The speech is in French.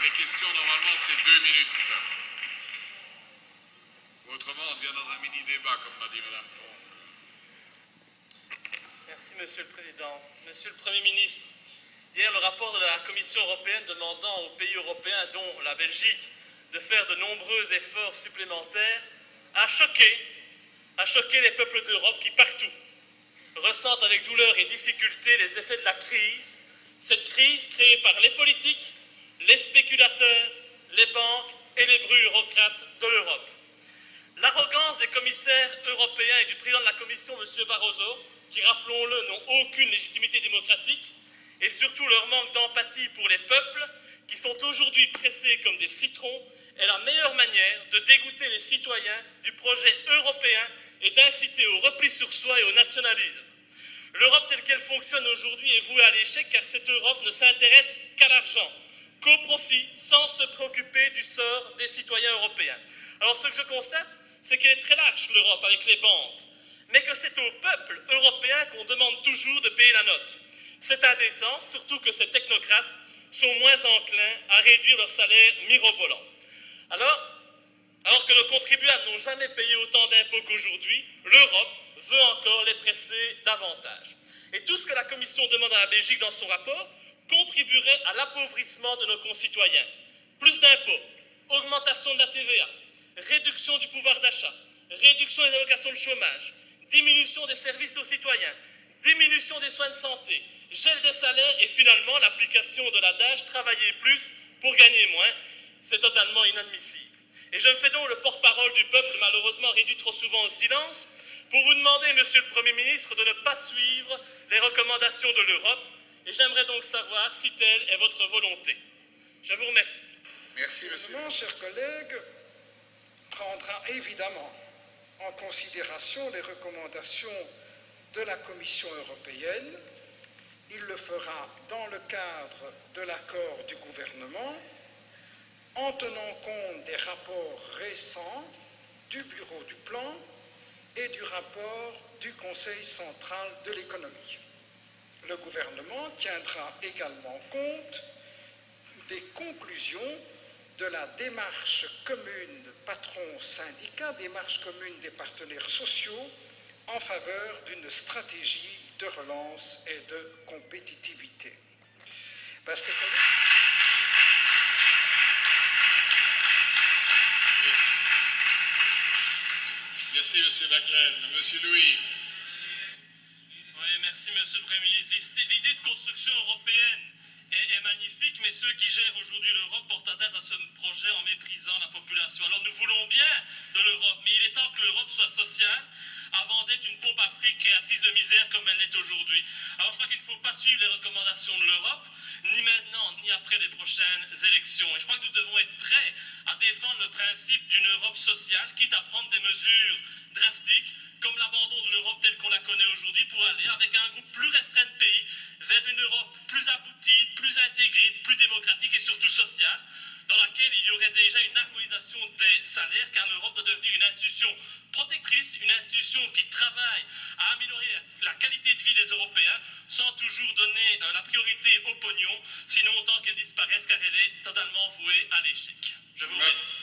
les questions, normalement, c'est 2 minutes. Autrement, on devient dans un mini-débat, comme l'a dit Mme Font. Merci, Monsieur le Président. Monsieur le Premier ministre, hier, le rapport de la Commission européenne demandant aux pays européens, dont la Belgique, de faire de nombreux efforts supplémentaires, a choqué les peuples d'Europe qui, partout, ressentent avec douleur et difficulté les effets de la crise, cette crise créée par les politiques, les spéculateurs, les banques et les bureaucrates de l'Europe. L'arrogance des commissaires européens et du président de la Commission, M. Barroso, qui, rappelons-le, n'ont aucune légitimité démocratique, et surtout leur manque d'empathie pour les peuples, qui sont aujourd'hui pressés comme des citrons, est la meilleure manière de dégoûter les citoyens du projet européen et d'inciter au repli sur soi et au nationalisme. L'Europe telle qu'elle fonctionne aujourd'hui est vouée à l'échec car cette Europe ne s'intéresse qu'à l'argent, qu'au profit, sans se préoccuper du sort des citoyens européens. Alors ce que je constate, c'est qu'elle est très large l'Europe avec les banques, mais que c'est au peuple européen qu'on demande toujours de payer la note. C'est indécent, surtout que ces technocrates sont moins enclins à réduire leur salaire mirobolant. Alors que nos contribuables n'ont jamais payé autant d'impôts qu'aujourd'hui, l'Europe veut encore les presser davantage. Et tout ce que la Commission demande à la Belgique dans son rapport contribuerait à l'appauvrissement de nos concitoyens. Plus d'impôts, augmentation de la TVA, réduction du pouvoir d'achat, réduction des allocations de chômage, diminution des services aux citoyens, diminution des soins de santé, gel des salaires et finalement l'application de l'adage « travailler plus pour gagner moins ». C'est totalement inadmissible. Et je me fais donc le porte-parole du peuple, malheureusement réduit trop souvent au silence, pour vous demander, Monsieur le Premier ministre, de ne pas suivre les recommandations de l'Europe. Et j'aimerais donc savoir si telle est votre volonté. Je vous remercie. Merci, monsieur. Le chers collègues, prendra évidemment en considération les recommandations de la Commission européenne. Il le fera dans le cadre de l'accord du gouvernement, en tenant compte des rapports récents du Bureau du Plan et du rapport du Conseil central de l'économie. Le gouvernement tiendra également compte des conclusions de la démarche commune patron-syndicat, démarche commune des partenaires sociaux en faveur d'une stratégie de relance et de compétitivité. Merci, monsieur Baclaine. Monsieur Louis. Oui, merci, monsieur le Premier ministre. L'idée de construction européenne est magnifique, mais ceux qui gèrent aujourd'hui l'Europe portent atteinte à ce projet en méprisant la population. Alors nous voulons bien de l'Europe, mais il est temps que l'Europe soit sociale avant d'être une pompe à fric créatrice de misère comme elle l'est aujourd'hui. Alors je crois qu'il ne faut pas suivre les recommandations de l'Europe, ni maintenant, ni après les prochaines élections. Et je crois que nous devons être prêts à défendre le principe d'une Europe sociale, quitte à prendre des mesures drastiques, comme l'abandon de l'Europe telle qu'on la connaît aujourd'hui, pour aller, avec un groupe plus restreint de pays, vers une Europe plus aboutie, plus intégrée, plus démocratique et surtout sociale, dans laquelle il y aurait déjà une harmonisation des salaires, car l'Europe doit devenir une institution protectrice, une institution qui travaille à améliorer la qualité de vie des Européens, sans toujours donner la priorité au pognon, sinon autant qu'elle disparaisse, car elle est totalement vouée à l'échec. Je vous remercie.